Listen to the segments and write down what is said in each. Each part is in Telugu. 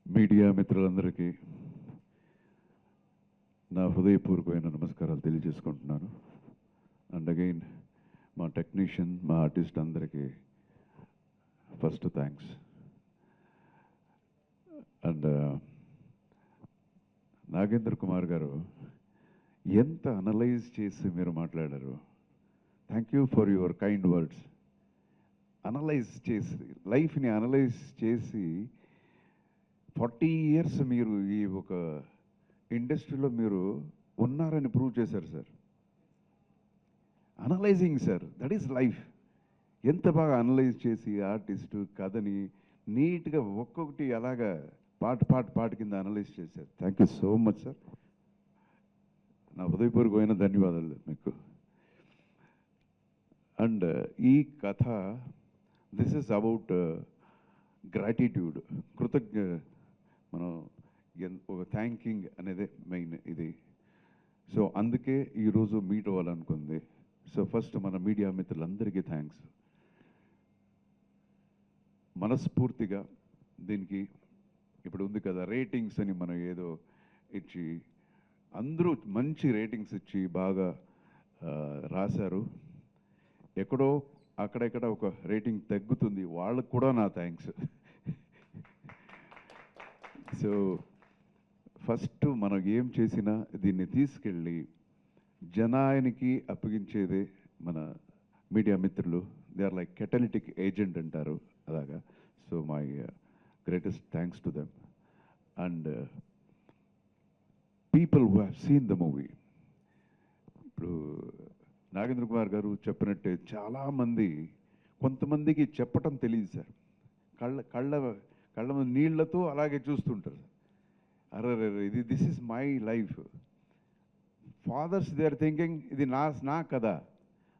మీడియా మిత్రులందరికీ నా హృదయపూర్వకమైన నమస్కారాలు తెలియజేసుకుంటున్నాను. అండ్ అగైన్ మా టెక్నీషియన్, మా ఆర్టిస్ట్ అందరికీ first thanks. And Nagendra Kumar గారు ఎంత అనలైజ్ చేసి మీరు మాట్లాడారు. Thank you for your kind words. Analyse చేసి, లైఫ్ని అనలైజ్ చేసి 40 ఇయర్స్ మీరు ఈ ఒక ఇండస్ట్రీలో మీరు ఉన్నారని ప్రూవ్ చేశారు sir. Analysing sir, that is life. ఎంత బాగా అనలైజ్ చేసి ఆర్టిస్టు కథని నీట్గా ఒక్కొక్కటి అలాగా పాట కింద అనలైజ్ చేశారు. Thank you so much sir. నా హృదయపూర్వకమైన ధన్యవాదాలు మీకు. అండ్ ఈ కథ దిస్ ఇస్ అబౌట్ గ్రాటిట్యూడ్, మనం ఒక థ్యాంకింగ్ అనేది మెయిన్ ఇది. సో అందుకే ఈరోజు మీట్ అవ్వాలనుకుంది. సో ఫస్ట్ మన మీడియా మిత్రులందరికీ థ్యాంక్స్. మనస్ఫూర్తిగా దీనికి ఇప్పుడు ఉంది కదా రేటింగ్స్ అని మనం ఏదో ఇచ్చి అందరూ మంచి రేటింగ్స్ ఇచ్చి బాగా రాశారు. ఎక్కడో అక్కడెక్కడ ఒక రేటింగ్ తగ్గుతుంది, వాళ్ళకు కూడా నా థ్యాంక్స్. సో ఫస్ట్ మనం ఏం చేసినా దీన్ని తీసుకెళ్ళి జనానికి అప్పగించేదే మన మీడియా మిత్రులు. They are like catalytic agent అంటారు అలాగా. So my greatest thanks to them and people who have seen the movie. ఇప్పుడు నాగేంద్ర కుమార్ గారు చెప్పినట్టే చాలామంది, కొంతమందికి చెప్పటం తెలియదు సార్. కళ్ళ నీళ్లతో అలాగే చూస్తుంటారు. అరే ఇది this is my life. Fathers they are thinking ఇది నా కదా.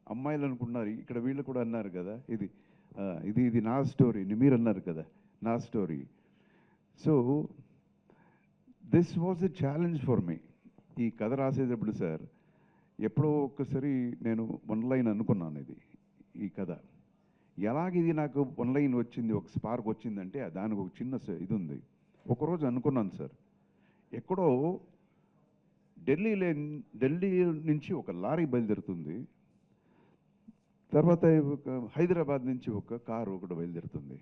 అమ్మాయిలు అనుకుంటున్నారు, ఇక్కడ వీళ్ళు కూడా అన్నారు కదా ఇది నా స్టోరీ, మీరు అన్నారు కదా నా story. So this was a challenge for మీ. ఈ కథ రాసేటప్పుడు సార్ ఎప్పుడో ఒక్కసారి నేను 1 లైన్ అనుకున్నాను. ఈ కథ ఎలాగిది నాకు 1 లైన్ వచ్చింది, ఒక స్పార్క్ వచ్చిందంటే దానికి ఒక చిన్న ఇది ఉంది. ఒకరోజు అనుకున్నాను సార్, ఎక్కడో ఢిల్లీ నుంచి ఒక లారీ బయలుదేరుతుంది, తర్వాత హైదరాబాద్ నుంచి ఒక కారు ఒకటి బయలుదేరుతుంది,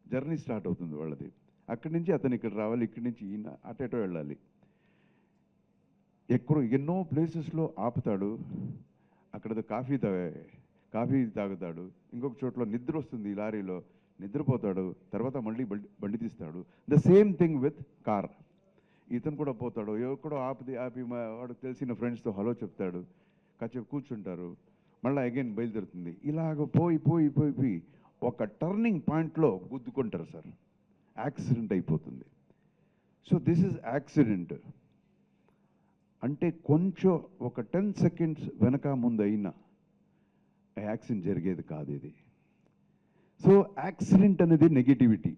జర్నీ స్టార్ట్ అవుతుంది వాళ్ళది. అక్కడి నుంచి అతను ఇక్కడ రావాలి, ఇక్కడి నుంచి ఈయన అటేటో వెళ్ళాలి. ఎన్నో ప్లేసెస్లో ఆపుతాడు, అక్కడ కాఫీ తాగుతాడు, ఇంకొక చోట్ల నిద్ర వస్తుంది, ఈ లారీలో నిద్రపోతాడు, తర్వాత మళ్ళీ బండి తీస్తాడు. The same thing with car. ఇతను కూడా పోతాడు, ఎక్కడో ఆపి వాడు తెలిసిన ఫ్రెండ్స్తో హలో చెప్తాడు, కాసేపు కూర్చుంటారు, మళ్ళీ అగైన్ బయలుదేరుతుంది. ఇలాగ పోయి ఒక టర్నింగ్ పాయింట్లో గుద్దుకుంటారు సార్, యాక్సిడెంట్ అయిపోతుంది. సో దిస్ ఇస్ యాక్సిడెంట్ అంటే కొంచెం ఒక 10 సెకండ్స్ వెనక ముందు అయినా యాక్సిడెంట్ జరిగేది కాదు ఇది. సో యాక్సిడెంట్ అనేది నెగిటివిటీ.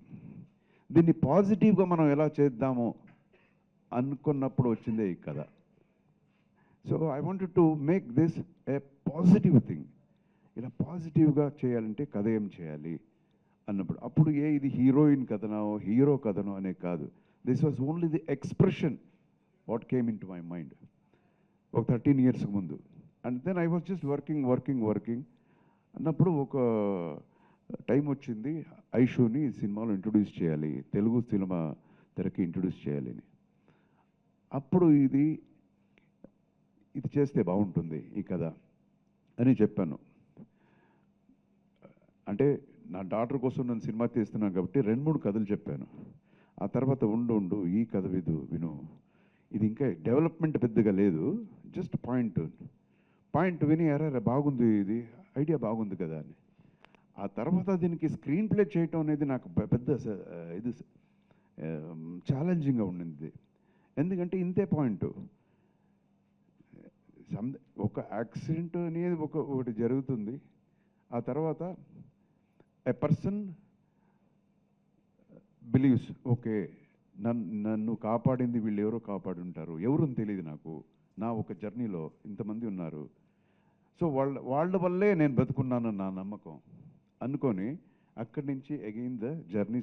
దీన్ని పాజిటివ్గా మనం ఎలా చేద్దామో అనుకున్నప్పుడు వచ్చిందే ఈ కథ. So I wanted to make this A positive thing. ఇలా పాజిటివ్గా చేయాలంటే కథ ఏం చేయాలి అన్నప్పుడు అప్పుడు ఇది హీరోయిన్ కథనో హీరో కథనో అనే కాదు. This was only the expression what came into my mind ఒక 13 ఇయర్స్ ముందు. And then I was just working అన్నప్పుడు ఒక టైం వచ్చింది, ఐషుని సినిమాలో ఇంట్రొడ్యూస్ చేయాలి, తెలుగు సినిమా తెరకి ఇంట్రొడ్యూస్ చేయాలి అని. అప్పుడు ఇది చేస్తే బాగుంటుంది ఈ కథ అని చెప్పాను. అంటే నా డాటర్ కోసం నేను సినిమా తీస్తున్నాను కాబట్టి 2-3 కథలు చెప్పాను. ఆ తర్వాత ఉండు ఈ కథ విను, ఇది ఇంకా డెవలప్మెంట్ పెద్దగా లేదు, జస్ట్ పాయింట్ విని అరే బాగుంది, ఇది ఐడియా బాగుంది కదా అని. ఆ తర్వాత దీనికి స్క్రీన్ ప్లే చేయటం అనేది నాకు పెద్ద ఇది ఛాలెంజింగ్గా ఉండింది. ఎందుకంటే ఇంతే పాయింట్, ఒక యాక్సిడెంట్ అనేది ఒకటి జరుగుతుంది. ఆ తర్వాత ఎ పర్సన్ బిలీవ్స్ ఓకే నన్ను కాపాడింది వీళ్ళు ఎవరో కాపాడి ఉంటారు, ఎవరని తెలియదు నాకు, నా ఒక జర్నీలో ఇంతమంది ఉన్నారు. సో వాళ్ళ వల్లే నేను బతుకున్నాను నా నమ్మకం అనుకొని అక్కడి నుంచి again the journey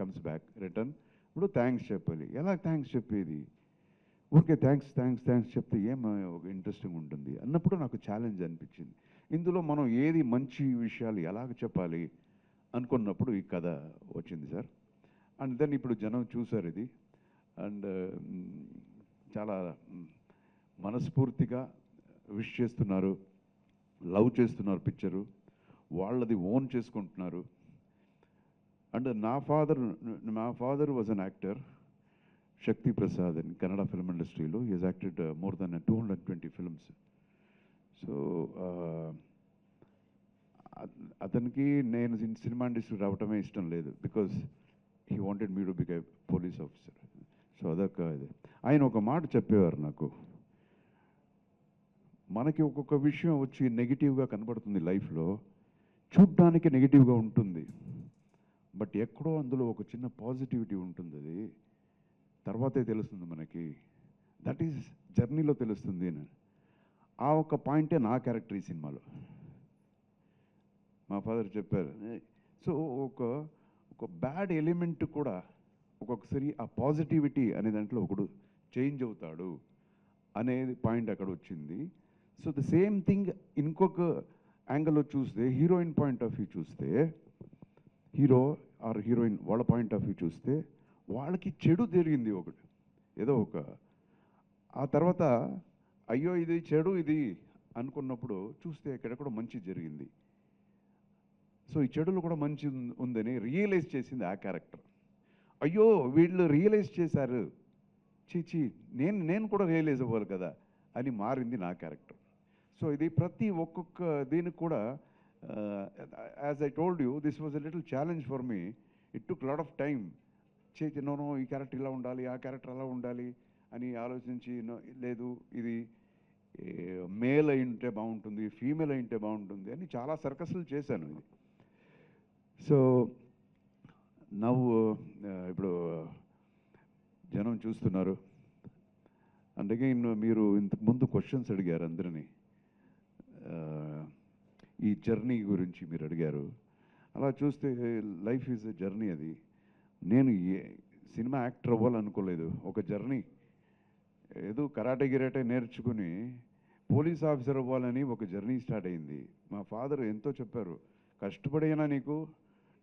comes back return. ఇప్పుడు థ్యాంక్స్ చెప్పాలి. ఎలా థ్యాంక్స్ చెప్పేది? ఊరికే థ్యాంక్స్ థ్యాంక్స్ థ్యాంక్స్ చెప్తే ఏం ఒక ఇంట్రెస్టింగ్ ఉంటుంది అన్నప్పుడు నాకు ఛాలెంజ్ అనిపించింది. ఇందులో మనం ఏది మంచి విషయాలు ఎలాగ చెప్పాలి అనుకున్నప్పుడు ఈ కథ వచ్చింది సార్. అండ్ దెన్ ఇప్పుడు జనం చూసారు ఇది. అండ్ చాలా మనస్ఫూర్తిగా విష్ చేస్తున్నారు, లవ్ చేస్తున్నారు పిక్చరు, వాళ్ళది ఓన్ చేసుకుంటున్నారు. అండ్ నా father was an actor, Shakti Prasad అని కన్నడ ఫిల్మ్ ఇండస్ట్రీలో. He has acted more than 220 films. So అతనికి నేను సినిమా ఇండస్ట్రీ రావటమే ఇష్టం లేదు, because he wanted me to be a police officer. So అదొక ఇది. ఆయన ఒక మాట చెప్పేవారు నాకు, మనకి ఒక్కొక్క విషయం వచ్చి నెగిటివ్గా కనబడుతుంది లైఫ్లో, చూడ్డానికి నెగిటివ్గా ఉంటుంది, బట్ ఎక్కడో అందులో ఒక చిన్న పాజిటివిటీ ఉంటుంది. అది తర్వాతే తెలుస్తుంది మనకి, దట్ ఈజ్ జర్నీలో తెలుస్తుంది అని. ఆ ఒక పాయింటే నా క్యారెక్టర్ ఈ సినిమాలో. మా ఫాదర్ చెప్పారు. సో ఒక బ్యాడ్ ఎలిమెంట్ కూడా ఒక్కొక్కసారి ఆ పాజిటివిటీ అనే దాంట్లో ఒకడు చేంజ్ అవుతాడు అనేది పాయింట్ అక్కడ వచ్చింది. సో ద సేమ్ థింగ్ ఇంకొక యాంగిల్లో చూస్తే, హీరోయిన్ పాయింట్ ఆఫ్ వ్యూ చూస్తే, హీరో ఆర్ హీరోయిన్ వాళ్ళ పాయింట్ ఆఫ్ వ్యూ చూస్తే, వాళ్ళకి చెడు జరిగింది ఒకటి ఏదో ఒక. ఆ తర్వాత అయ్యో ఇది చెడు ఇది అనుకున్నప్పుడు చూస్తే ఇక్కడ కూడా మంచి జరిగింది. సో ఈ చెడులు కూడా మంచి ఉందని రియలైజ్ చేసింది ఆ క్యారెక్టర్. అయ్యో వీళ్ళు రియలైజ్ చేశారు, చీచి నేను కూడా రియలైజ్ అవ్వాలి కదా అని మారింది నా క్యారెక్టర్. సో ఇది ప్రతి ఒక్కొక్క దీనికి కూడా, as I told you, this was a little challenge for me. It took lot of time. No ఈ క్యారెక్టర్ ఇలా ఉండాలి, ఆ క్యారెక్టర్ అలా ఉండాలి అని ఆలోచించి, లేదు ఇది మేల్ అయి ఉంటే బాగుంటుంది, ఫీమేల్ అయి ఉంటే బాగుంటుంది అని చాలా సర్కస్లు చేశాను ఇది. సో నవ్వు ఇప్పుడు జనం చూస్తున్నారు. అందుకే మీరు ఇంతకుముందు క్వశ్చన్స్ అడిగారు అందరినీ, ఈ జర్నీ గురించి మీరు అడిగారు. అలా చూస్తే లైఫ్ ఈజ్ ఎ జర్నీ. అది నేను సినిమా యాక్టర్ అవ్వాలనుకోలేదు, ఒక జర్నీ. ఏదో కరాటే గిరాటే నేర్చుకుని పోలీస్ ఆఫీసర్ అవ్వాలని ఒక జర్నీ స్టార్ట్ అయింది. మా ఫాదర్ ఎంతో చెప్పారు, కష్టపడైనా నీకు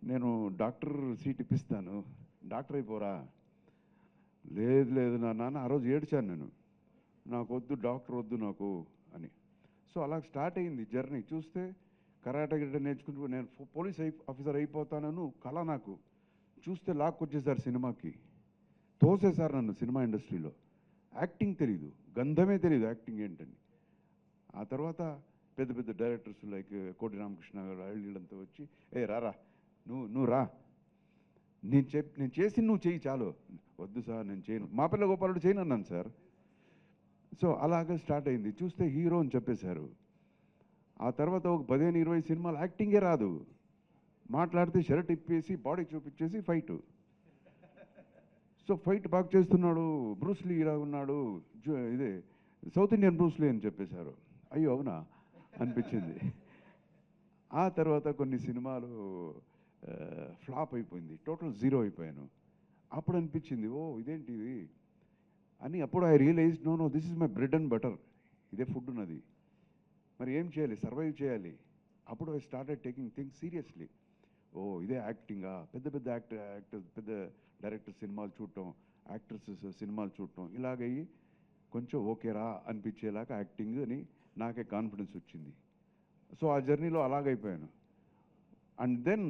నేను డాక్టర్ సీట్ ఇప్పిస్తాను, డాక్టర్ అయిపోరా. లేదు లేదు నా నాన్న, ఆ రోజు ఏడ్చాను నేను, నాకు వద్దు డాక్టర్ వద్దు నాకు అని. సో అలా స్టార్ట్ అయింది జర్నీ. చూస్తే కరాటే గిరాటే నేర్చుకుంటూ నేను పోలీస్ ఆఫీసర్ అయిపోతానను కళ నాకు. చూస్తే లాక్కొచ్చేసారు సినిమాకి, తోసేసారు నన్ను సినిమా ఇండస్ట్రీలో. యాక్టింగ్ తెలీదు, గంధమే తెలీదు యాక్టింగ్ ఏంటని. ఆ తర్వాత పెద్ద పెద్ద డైరెక్టర్స్ లైక్ కోటి రామకృష్ణ గారు వీళ్ళంతా వచ్చి, ఏ రారా నువ్వు రా, నేను చేసి నువ్వు చెయ్యి చాలు. వద్దు సార్ నేను చేయను, మా పిల్ల గోపాలుడు చేయను అన్నాను సార్. సో అలాగే స్టార్ట్ అయింది. చూస్తే హీరో అని చెప్పేశారు. ఆ తర్వాత ఒక 15-20 సినిమాలు యాక్టింగే రాదు, మాట్లాడితే షర్ట్ ఇప్పేసి బాడీ చూపించేసి ఫైటు. సో ఫైట్ బాగా చేస్తున్నాడు, బ్రూస్లీ ఇలా ఉన్నాడు, ఇదే సౌత్ ఇండియన్ బ్రూస్లీ అని చెప్పేశారు. అయ్యో అవునా అనిపించింది. ఆ తర్వాత కొన్ని సినిమాలు ఫ్లాప్ అయిపోయింది, టోటల్ జీరో అయిపోయాను. అప్పుడు అనిపించింది, ఓ ఇదేంటి ఇది అని. అప్పుడు I realise, no this is my bread and butter, ఇదే ఫుడ్ ఉన్నది, మరి ఏం చేయాలి, సర్వైవ్ చేయాలి. అప్పుడు I started taking things seriously. Oh ఇదే యాక్టింగా, పెద్ద పెద్ద యాక్టర్స్ పెద్ద డైరెక్టర్ సినిమాలు చూడటం, యాక్ట్రెస్ సినిమాలు చూడటం, ఇలాగయ్యి కొంచెం ఓకేరా అనిపించేలాగా యాక్టింగ్ అని నాకే కాన్ఫిడెన్స్ వచ్చింది. సో ఆ జర్నీలో అలాగైపోయాను. అండ్ దెన్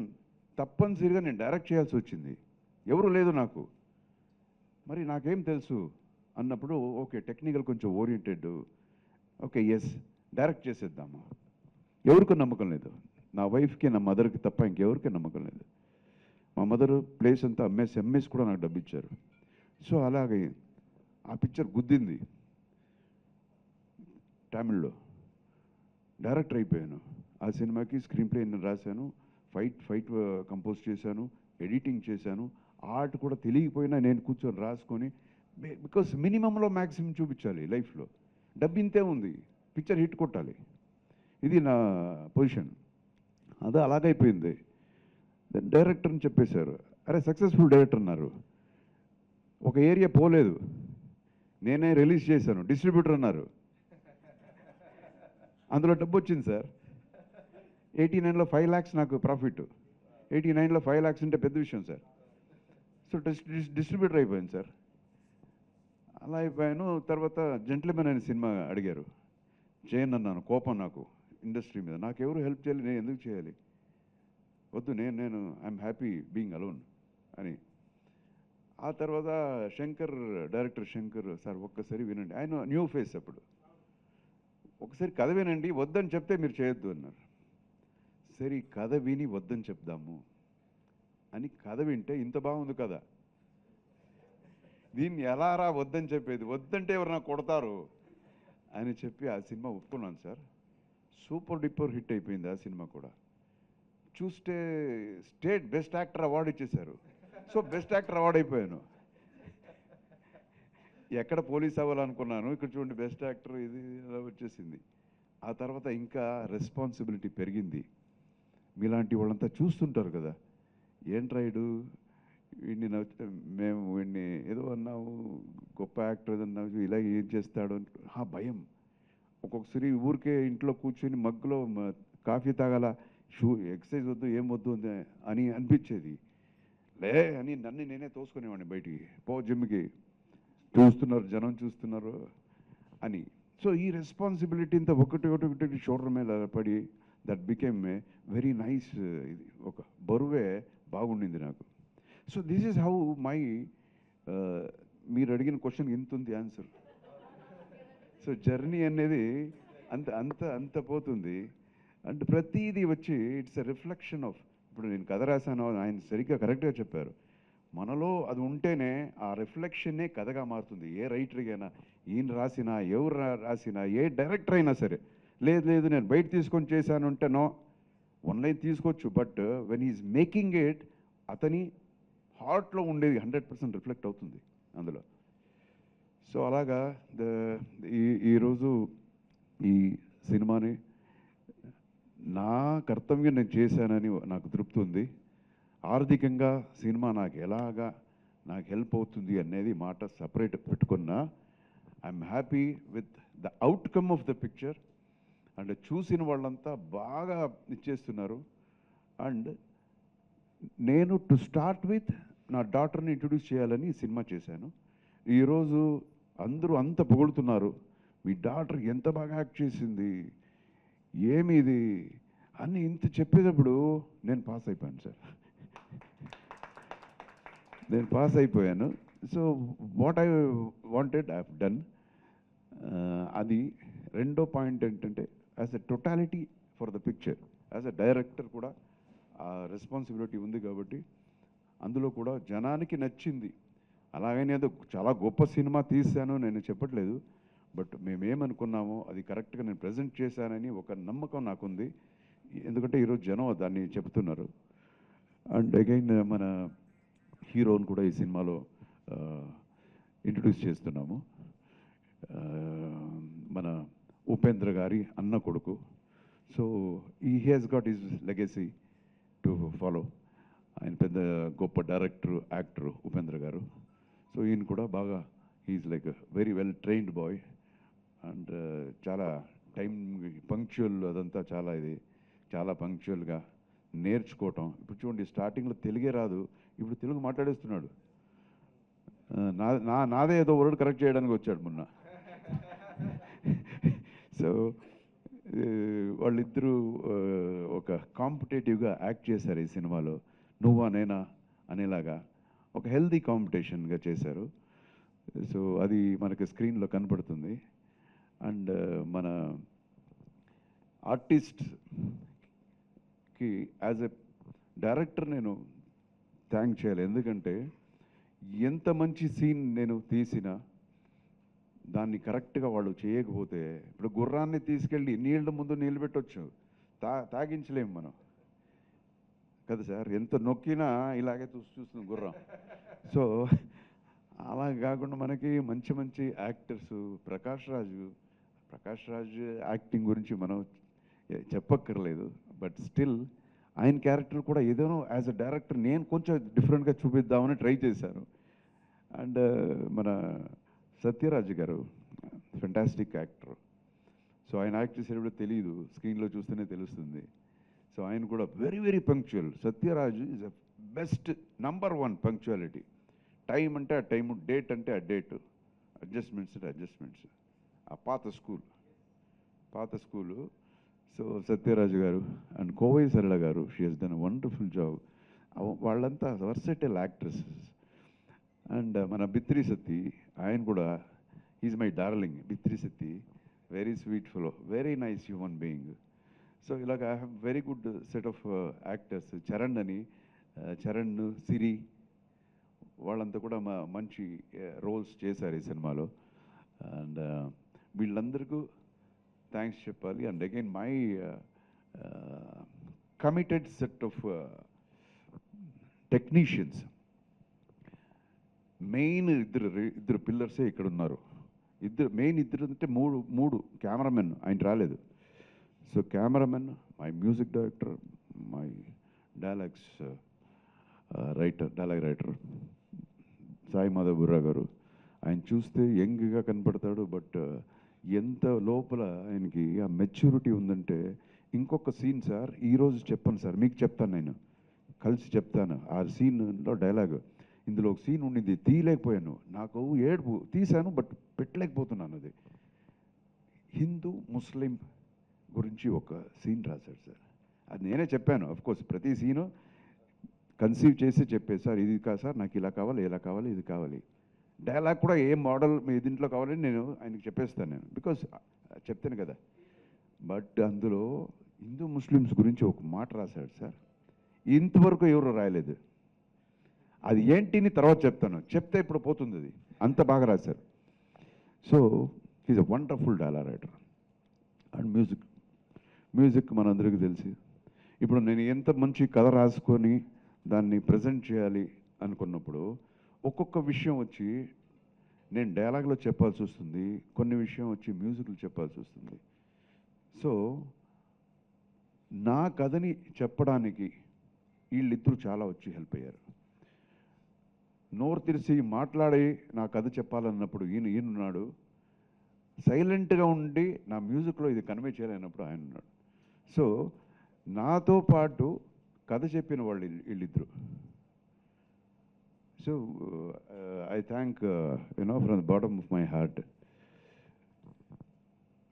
తప్పనిసరిగా నేను డైరెక్ట్ చేయాల్సి వచ్చింది, ఎవరు లేదు నాకు, మరి నాకేం తెలుసు అన్నప్పుడు ఓకే టెక్నికల్ కొంచెం ఓరియంటెడ్, ఓకే ఎస్ డైరెక్ట్ చేసేద్దాము. ఎవరికి నమ్మకం లేదు, నా వైఫ్కి నా మదర్కి తప్ప ఇంకెవరికి నమ్మకం లేదు. మా మదర్ ప్లేస్ అంతా ఎంఎస్ కూడా నాకు డబ్బు ఇచ్చారు. సో అలాగే ఆ పిక్చర్ గుద్దింది, తమిళ్లో డైరెక్టర్ అయిపోయాను. ఆ సినిమాకి స్క్రీన్ ప్లే నేను రాశాను, ఫైట్ కంపోజ్ చేశాను, ఎడిటింగ్ చేశాను. ఆర్ట్ కూడా తెలియకపోయినా నేను కూర్చొని రాసుకొని, బికాస్ మినిమంలో మ్యాక్సిమం చూపించాలి లైఫ్లో. డబ్బు ఇంతే ఉంది, పిక్చర్ హిట్ కొట్టాలి, ఇది నా పొజిషన్. అదే అలాగైపోయింది. దెన్ డైరెక్టర్ అని చెప్పేశారు. అరే సక్సెస్ఫుల్ డైరెక్టర్ అన్నారు. ఒక ఏరియా పోలేదు, నేనే రిలీజ్ చేశాను, డిస్ట్రిబ్యూటర్ అన్నారు. అందులో డబ్బు వచ్చింది సార్. 89లో 5 lakhs నాకు ప్రాఫిట్. 89లో 5 lakhs అంటే పెద్ద విషయం సార్. సో డిస్ట్రిబ్యూటర్ అయిపోయాను సార్. అలా అయిపోయాను. తర్వాత జెంట్లమెన్ అనే సినిమా అడిగారు, చేయను అన్నాను. కోపం నాకు ఇండస్ట్రీ మీద, నాకు ఎవరు హెల్ప్ చేయాలి, నేను ఎందుకు చేయాలి, వద్దు, నేను ఐఎమ్ హ్యాపీ బీయింగ్ అలోన్ అని. ఆ తర్వాత శంకర్, డైరెక్టర్ శంకర్, సార్ ఒక్కసారి వినండి, ఆయన న్యూ ఫేస్ అప్పుడు, ఒకసారి కథ వినండి, వద్దని చెప్తే మీరు చేయొద్దు అన్నారు. సరే కథ విని వద్దని చెప్దాము అని కథ వింటే ఇంత బాగుంది కదా, దీన్ని ఎలా రా వద్దని చెప్పేది, వద్దంటే ఎవరు నాకు కొడతారు అని చెప్పి ఆ సినిమా ఒప్పుకున్నాను సార్. సూపర్ డూపర్ హిట్ అయిపోయింది ఆ సినిమా కూడా. చూస్తే స్టేట్ బెస్ట్ యాక్టర్ అవార్డు ఇచ్చేశారు. సో బెస్ట్ యాక్టర్ అవార్డు అయిపోయాను. ఎక్కడ పోలీస్ అవ్వాలనుకున్నాను, ఇక్కడ చూడండి బెస్ట్ యాక్టర్, ఇది ఇలా వచ్చేసింది. ఆ తర్వాత ఇంకా రెస్పాన్సిబిలిటీ పెరిగింది. మీలాంటి వాళ్ళంతా చూస్తుంటారు కదా, ఏంట్రాయుడు వీడిని మేము వీడిని ఏదో అన్నాము, గొప్ప యాక్టర్ అన్నావు, ఇలా ఏం చేస్తాడు ఆ భయం. ఒక్కొక్కసారి ఊరికే ఇంట్లో కూర్చొని మగ్గులో కాఫీ తాగాల, ఎక్సర్సైజ్ వద్దు ఏం వద్దు అని అనిపించేది. లే అని నన్ను నేనే తోసుకునేవాడిని బయటికి, పో జిమ్కి, చూస్తున్నారు జనం చూస్తున్నారు అని. సో ఈ రెస్పాన్సిబిలిటీ ఇంత ఒకటి షోల్డర్ మీద పడి, that became a very nice, ఇది ఒక బరువే బాగుండింది నాకు. So this is how my, మీరు అడిగిన క్వశ్చన్ ఇంత ఉంది ఆన్సర్. సో జర్నీ అనేది అంత అంత అంత పోతుంది. అండ్ ప్రతిదీ వచ్చి ఇట్స్ ఎ రిఫ్లెక్షన్ ఆఫ్, ఇప్పుడు నేను కథ రాశాను, ఆయన సరిగ్గా కరెక్ట్గా చెప్పారు, మనలో అది ఉంటేనే ఆ రిఫ్లెక్షన్నే కథగా మారుతుంది. ఏ రైటర్కైనా, ఈయన రాసినా, ఎవరు రాసినా, ఏ డైరెక్టర్ అయినా సరే, లేదు నేను బయట తీసుకొని చేశాను అంటే నో, వన్ లైన్ తీసుకోవచ్చు, but when is making it, అతని హార్ట్లో ఉండేది 100% రిఫ్లెక్ట్ అవుతుంది అందులో. సో అలాగా ఈరోజు ఈ సినిమాని నా కర్తవ్యం నేను చేశానని నాకు తృప్తి ఉంది. ఆర్థికంగా సినిమా నాకు హెల్ప్ అవుతుంది అనేది మాట సపరేట్ పెట్టుకున్నా, I'm happy with the outcome of the picture. And చూసిన వాళ్ళంతా బాగా ఇచ్చేస్తున్నారు. అండ్ నేను టు స్టార్ట్ విత్ నా డాటర్ని ఇంట్రొడ్యూస్ చేయాలని సినిమా చేశాను. ఈరోజు అందరూ అంత పొగుడుతున్నారు, మీ డాటర్ ఎంత బాగా యాక్ట్ చేసింది, ఏమి ఇది అని ఇంత చెప్పేటప్పుడు నేను పాస్ అయిపోయాను సార్. నేను పాస్ అయిపోయాను. So what I wanted I have done. అది రెండో పాయింట్ ఏంటంటే, as a totality for the picture, as a director కూడా ఆ రెస్పాన్సిబిలిటీ ఉంది కాబట్టి అందులో కూడా జనానికి నచ్చింది. అలాగని ఏదో చాలా గొప్ప సినిమా తీశాను నేను చెప్పట్లేదు, బట్ మేమేమనుకున్నామో అది కరెక్ట్గా నేను ప్రజెంట్ చేశానని ఒక నమ్మకం నాకుంది. ఎందుకంటే ఈరోజు జనం దాన్ని చెప్తున్నారు. అండ్ అగైన్ మన హీరోని కూడా ఈ సినిమాలో ఇంట్రొడ్యూస్ చేస్తున్నాము. మన ఉపేంద్ర గారి అన్న కొడుకు. So he has got his legacy to follow. ఆయన పెద్ద గొప్ప డైరెక్టర్, యాక్టర్ ఉపేంద్ర గారు. సో ఈయన కూడా బాగా, he's like very well trained boy. And చాలా టైం పంక్చువల్, అదంతా చాలా చాలా పంక్చువల్గా నేర్చుకోవటం. ఇప్పుడు చూడండి, స్టార్టింగ్లో తెలుగే రాదు, ఇప్పుడు తెలుగు మాట్లాడేస్తున్నాడు. నాదే ఏదో వర్డ్ కరెక్ట్ చేయడానికి వచ్చాడు మొన్న. సో వాళ్ళిద్దరూ ఒక కాంపిటేటివ్గా యాక్ట్ చేశారు ఈ సినిమాలో. నువ్వా నేనా అనేలాగా ఒక హెల్దీ కాంపిటీషన్గా చేశారు. సో అది మనకి స్క్రీన్లో కనపడుతుంది. అండ్ మన ఆర్టిస్ట్కి యాజ్ ఎ డైరెక్టర్ నేను థ్యాంక్ చేయాలి. ఎందుకంటే ఎంత మంచి సీన్ నేను తీసినా దాన్ని కరెక్ట్గా వాళ్ళు చేయకపోతే, ఇప్పుడు గుర్రాన్ని తీసుకెళ్ళి నీళ్ళ ముందు నీళ్ళు పెట్టవచ్చు, తాగించలేము మనం కదా సార్, ఎంత నొక్కినా ఇలాగే చూస్తుంది గుర్రం. సో అలా కాకుండా మనకి మంచి మంచి యాక్టర్స్, ప్రకాష్ రాజ్ యాక్టింగ్ గురించి మనం చెప్పక్కర్లేదు. బట్ స్టిల్ ఆయన క్యారెక్టర్ కూడా ఏదైనా యాజ్ అ డైరెక్టర్ నేను కొంచెం డిఫరెంట్గా చూపిద్దామని ట్రై చేశాను. అండ్ మన సత్యరాజ్ గారు ఫెంటాస్టిక్ యాక్టర్. సో ఆయన యాక్ట్ చేసేటప్పుడు తెలియదు, స్క్రీన్లో చూస్తేనే తెలుస్తుంది. సో ఆయన కూడా very very punctual. Satyaraju is a best #1 punctuality. Time అంటే ఆ టైము, డేట్ అంటే ఆ డేటు, అడ్జస్ట్మెంట్స్ అంటే అడ్జస్ట్మెంట్స్. ఆ పాత స్కూలు. సో సత్యరాజు గారు and Kovai Sarala garu, she has done a wonderful job. వాళ్ళంతా వర్సటైల్ యాక్ట్రెసెస్. అండ్ మన బిత్రి సత్తి, ఆయన కూడా is my darling. Bithiri Sathi very sweet fellow, very nice human being. So ఇలాగ I have very good set of actors. Charan అని, చరణ్, సిరి, వాళ్ళంతా కూడా మంచి రోల్స్ చేశారు ఈ సినిమాలో. అండ్ వీళ్ళందరికీ థ్యాంక్స్ చెప్పాలి. And again my committed set of technicians. Main ఇద్దరు పిల్లర్సే ఇక్కడ ఉన్నారు. ఇద్దరు అంటే మూడు కెమెరామెన్, ఆయన రాలేదు. So cameraman, my music director, my dialogue writer Sai Madhav Burra garu. ఆయన చూస్తే యంగ్గా కనపడతాడు, బట్ ఎంత లోపల ఆయనకి ఆ మెచ్యూరిటీ ఉందంటే. ఇంకొక సీన్ సార్, ఈరోజు చెప్పను సార్, మీకు చెప్తాను, నేను కలిసి చెప్తాను. ఆ సీన్లో డైలాగ్, ఇందులో ఒక సీన్ ఉండింది, తీయలేకపోయాను, నాకు ఏడుపు, తీశాను బట్ పెట్టలేకపోతున్నాను. అది హిందూ ముస్లిం గురించి ఒక సీన్ రాశాడు సార్. అది నేనే చెప్పాను. అఫ్కోర్స్ ప్రతి సీను కన్సీవ్ చేసి చెప్పేది, సార్ ఇది కాదు సార్, నాకు ఇలా కావాలి, ఇలా కావాలి, ఇది కావాలి. డైలాగ్ కూడా ఏ మోడల్ మీ దీంట్లో కావాలని నేను ఆయనకి చెప్పేస్తాను నేను, బికాస్ చెప్తాను కదా. బట్ అందులో హిందూ ముస్లిమ్స్ గురించి ఒక మాట రాశాడు సార్, ఇంతవరకు ఎవరు రాయలేదు. అది ఏంటిని తర్వాత చెప్తాను, చెప్తే ఇప్పుడు పోతుంది. అది అంత బాగా రాశారు. So is a wonderful dialogue writer. And music మనందరికీ తెలిసి, ఇప్పుడు నేను ఎంత మంచి కథ రాసుకొని దాన్ని ప్రజెంట్ చేయాలి అనుకున్నప్పుడు ఒక్కొక్క విషయం వచ్చి నేను డైలాగ్లో చెప్పాల్సి వస్తుంది, కొన్ని విషయం వచ్చి మ్యూజిక్లో చెప్పాల్సి వస్తుంది. సో నా కథని చెప్పడానికి వీళ్ళిద్దరూ చాలా వచ్చి హెల్ప్ అయ్యారు. నోరు తెరిచి మాట్లాడి నా కథ చెప్పాలన్నప్పుడు ఈయనున్నాడు, సైలెంట్గా ఉండి నా మ్యూజిక్లో ఇది కన్వే చేయలేనప్పుడు ఆయన ఉన్నాడు. సో నాతో పాటు కథ చెప్పిన వాళ్ళు వీళ్ళిద్దరు. So I thank from the bottom of my heart.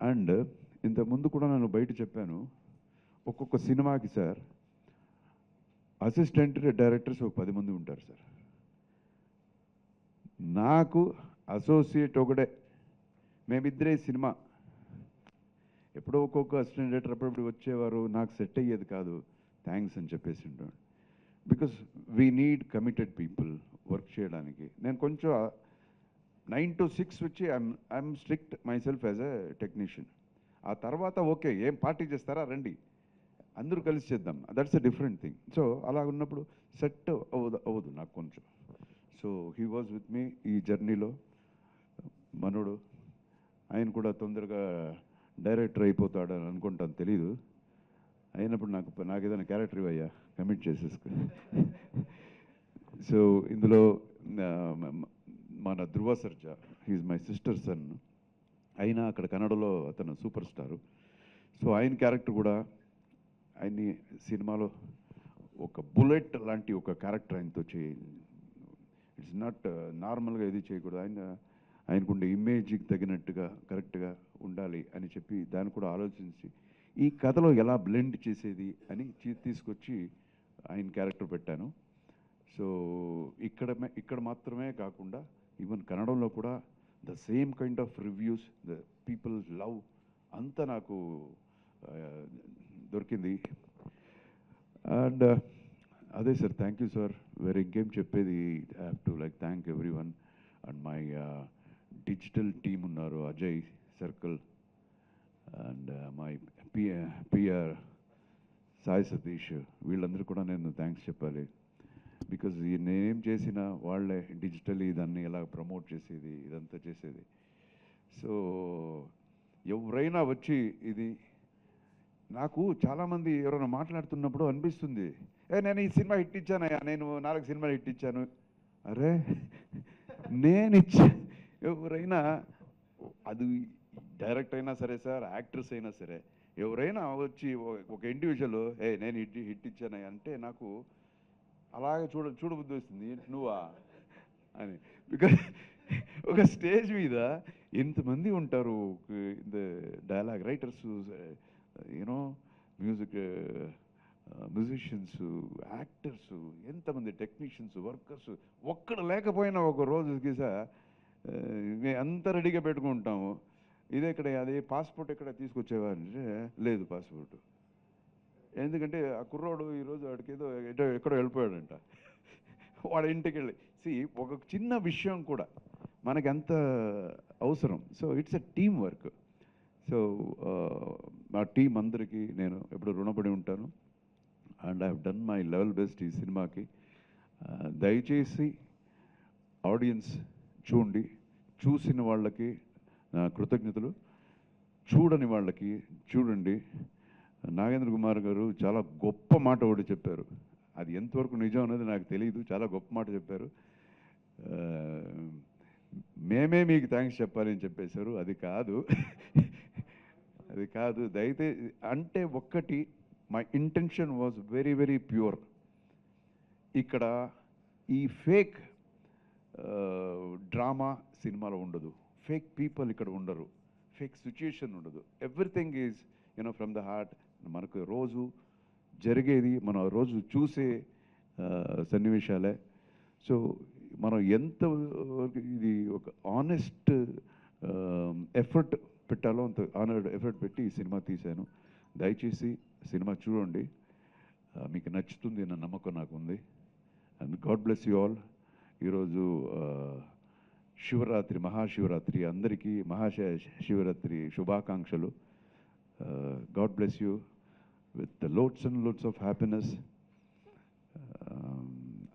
And ఇంతకుముందు కూడా నేను బయట చెప్పాను, ఒక్కొక్క సినిమాకి సార్ అసిస్టెంట్ డైరెక్టర్స్ ఒక 10 మంది ఉంటారు సార్. నాకు అసోసియేట్ ఒకడే, మేమిద్దరే సినిమా. ఎప్పుడో ఒక్కొక్క అసిస్టెంట్ డైరెక్టర్ అప్పుడప్పుడు వచ్చేవారు, నాకు సెట్ అయ్యేది కాదు, థ్యాంక్స్ అని చెప్పేసి ఉంటాను. Because we need committed people work చేయడానికి. నేను కొంచెం 9 to 6 వచ్చి I'm strict my self as a technician. ఆ తర్వాత ఓకే, ఏం పార్టీ చేస్తారా రండి, అందరూ కలిసి చేద్దాం, that's a different thing. So అలా ఉన్నప్పుడు సెట్ అవ్వదు నాకు కొంచెం. So he was with me ఈ జర్నీలో. మనోడు ఆయన కూడా తొందరగా డైరెక్టర్ అయిపోతాడని అనుకుంటాను, తెలీదు. అయినప్పుడు నాకు ఏదైనా క్యారెక్టర్ ఇవ్వయ్యా, కమిట్ చేసేసుకో. సో ఇందులో మన Dhruva Sarja, he's my sister son. అయినా అక్కడ కన్నడలో అతను సూపర్ స్టారు. సో ఆయన క్యారెక్టర్ కూడా, ఆయన్ని సినిమాలో ఒక బుల్లెట్ లాంటి ఒక క్యారెక్టర్ ఆయనతో ఇట్స్ నాట్ నార్మల్గా ఇది చేయకూడదు. ఆయనకుండే ఇమేజ్కి తగినట్టుగా కరెక్ట్గా ఉండాలి అని చెప్పి దాన్ని కూడా ఆలోచించి ఈ కథలో ఎలా బ్లెండ్ చేసేది అని తీసుకొచ్చి ఆయన క్యారెక్టర్ పెట్టాను. సో ఇక్కడ మాత్రమే కాకుండా ఈవెన్ కన్నడంలో కూడా the same kind of reviews, the people love అంతా నాకు దొరికింది. అండ్ అదే సార్, థ్యాంక్ యూ సార్. వేరే ఇంకేం చెప్పేది, I have to thank everyone. And my digital team ఉన్నారు, Ajay circle, and my PR Sai Satish, వీళ్ళందరూ కూడా నేను థ్యాంక్స్ చెప్పాలి. బికాజ్ నేనేం చేసినా వాళ్ళే డిజిటలీ దాన్ని ఎలా ప్రమోట్ చేసేది, ఇదంతా చేసేది. సో ఎవరైనా వచ్చి ఇది నాకు చాలామంది ఎవరైనా మాట్లాడుతున్నప్పుడు అనిపిస్తుంది, నేను ఈ సినిమా హిట్ ఇచ్చానయ్యా, నేను 4 సినిమాలు హిట్ ఇచ్చాను. అరే నేను ఇచ్చా, ఎవరైనా, అది డైరెక్టర్ అయినా సరే సార్, యాక్టర్స్ అయినా సరే, ఎవరైనా వచ్చి ఒక ఇండివిజువల్ నేను హిట్ ఇచ్చానయ్యా అంటే నాకు అలాగే చూడబుద్ధి వస్తుంది, నువ్వా అని. బికాజ్ ఒక స్టేజ్ మీద ఇంతమంది ఉంటారు, dialogue writers, you know, music musicians, actors, ఎంతమంది టెక్నీషియన్స్, వర్కర్స్, ఒక్కడ లేకపోయినా ఒక రోజుకి సార్ అంత రెడీగా పెట్టుకుంటాము. ఇదే ఇక్కడ అదే పాస్పోర్ట్ ఎక్కడ తీసుకొచ్చేవా అంటే లేదు పాస్పోర్ట్. ఎందుకంటే ఆ కుర్రోడు ఈరోజు వాడికి ఎక్కడో వెళ్ళిపోయాడంట, వాడి ఇంటికి వెళ్ళి ఒక చిన్న విషయం కూడా మనకి ఎంత అవసరం. So it's a team work. So మా టీం అందరికీ నేను ఎప్పుడు రుణపడి ఉంటాను. And I have done my level best ఈ సినిమాకి. దయచేసి ఆడియన్స్ చూడండి, చూసిన వాళ్ళకి నా కృతజ్ఞతలు, చూడని వాళ్ళకి చూడండి. నాగేంద్ర కుమార్ గారు చాలా గొప్ప మాట ఒకటి చెప్పారు, అది ఎంతవరకు నిజం అనేది నాకు తెలియదు, చాలా గొప్ప మాట చెప్పారు. మేమే మీకు థ్యాంక్స్ చెప్పాలి అని చెప్పేశారు. అది కాదు అది కాదు, దయచేసి అంటే ఒక్కటి, my intention was very very pure. ఇక్కడ ఈ ఫేక్ డ్రామా సినిమాలో ఉండదు, ఫేక్ పీపుల్ ఇక్కడ ఉండరు, ఫేక్ సిచ్యుయేషన్ ఉండదు. Everything is from the heart. మనకు రోజు జరిగేది, మనం రోజు చూసే సన్నివేశాలే. సో మనం ఎంత ఇది ఒక ఆనెస్ట్ ఎఫర్ట్ పెట్టాలో అంత ఆనర్డ్ ఎఫర్ట్ పెట్టి ఈ సినిమా తీశాను. దయచేసి సినిమా చూడండి, మీకు నచ్చుతుంది అన్న నమ్మకం నాకు ఉంది. And God bless you all. ఈరోజు శివరాత్రి, మహాశివరాత్రి, అందరికీ శివరాత్రి శుభాకాంక్షలు. God bless you with loads and loads of happiness.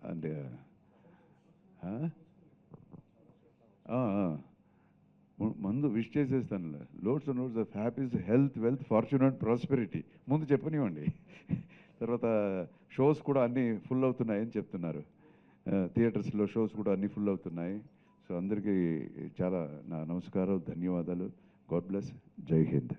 And ముందు విష్ చేసేస్తాను, loads and loads of happiness, health, wealth, fortune and prosperity ముందు చెప్పనివ్వండి. తర్వాత షోస్ కూడా అన్నీ ఫుల్ అవుతున్నాయని చెప్తున్నారు, థియేటర్స్లో షోస్ కూడా అన్నీ ఫుల్ అవుతున్నాయి. సో అందరికీ చాలా నా నమస్కారం, ధన్యవాదాలు. God bless. జై హింద్.